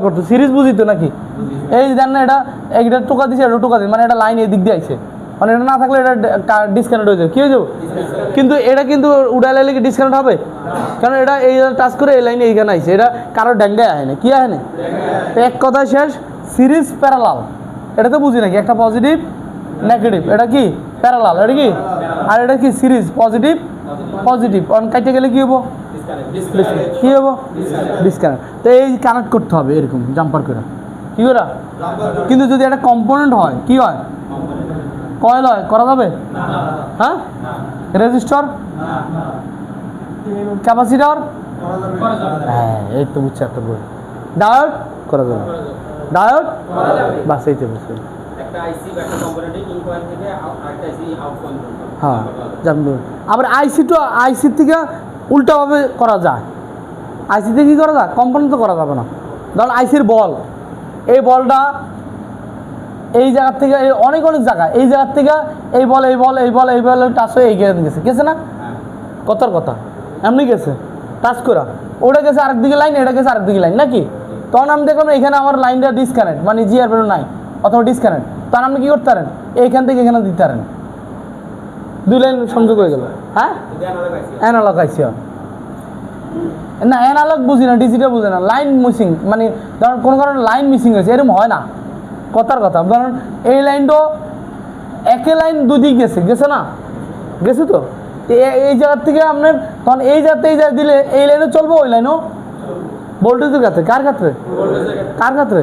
করতো সিরিজ বুঝি তো নাকি এই জান না এটা টোকা দিছে এটা টোকা দিছে মানে এটা লাইন এই দিক দিয়ে আইছে মানে এটা না থাকলে এটা ডিসকানেক্ট হয়ে যাবে কী হয়ে যাবে কিন্তু এটা কিন্তু উড়াইলে কি ডিসকানেক্ট হবে কারণ এটা এই টাচ করে এই লাইনে এইখানে আইছে এটা কারো ড্যাঙ্গায় আয় না কি আয় না এক কথায় শেষ সিরিজ প্যারালাল এটা তো বুঝি নাকি একটা পজিটিভ নেগেটিভ এটা কি প্যারালাল এটা কি আর এটা কি সিরিজ পজিটিভ পজিটিভ অন কাটতে গেলে কী হবো কী হবো ডিসকানেক্ট তো এই কানেক্ট করতে হবে এরকম জাম্পার করে কী করে কিন্তু যদি একটা কম্পোনেন্ট হয় কি হয় কয়েল হয় করা যাবে হ্যাঁ রেজিস্টর ক্যাপাসিটর হ্যাঁ এই তো বুঝছি একটা বই ডায়োড করা যাবে ডায়োড বাস এইতে বুঝছি হ্যাঁ জানবো আবার আইসির থেকে উল্টাভাবে করা যায় আইসিতে কী করা যায় কম্পোনেন্ট তো করা যাবে না ধরুন আইসির বল এই বলটা এই জায়গার থেকে অনেক জায়গায় এই জায়গার থেকে এই বল টাচ হয়ে এগিয়ে গেছে না কথার কথা এমনি গেছে টাচ করা ওটা গেছে আরেক দিকে লাইন এটা গেছে আরেক দিকে লাইন নাকি তখন আমি দেখলাম এখানে আমার লাইনটা ডিসকানেক্ট মানে জিআর বেরো নাই অথবা ডিসকানেক্ট তখন আপনি কী করতে পারেন এইখান থেকে এখানে দিতে পারেন দুই লাইন সংযোগ হয়ে গেল হ্যাঁ অ্যানালগ আইসি না অ্যানালগ বুঝি না ডিজিটাল বুঝি না লাইন মিসিং মানে ধরুন কোনো কারণে লাইন মিসিং হয়েছে এরকম হয় না কথার কথা ধরুন এই লাইনটাও একে লাইন দুদিক গেছে না গেছে তো এই জায়গার থেকে আপনার তখন এই জায়গাতে এই জায়গা দিলে এই লাইনও চলবো ওই লাইনও ভোল্টেজের ক্ষেত্রে কার ক্ষেত্রে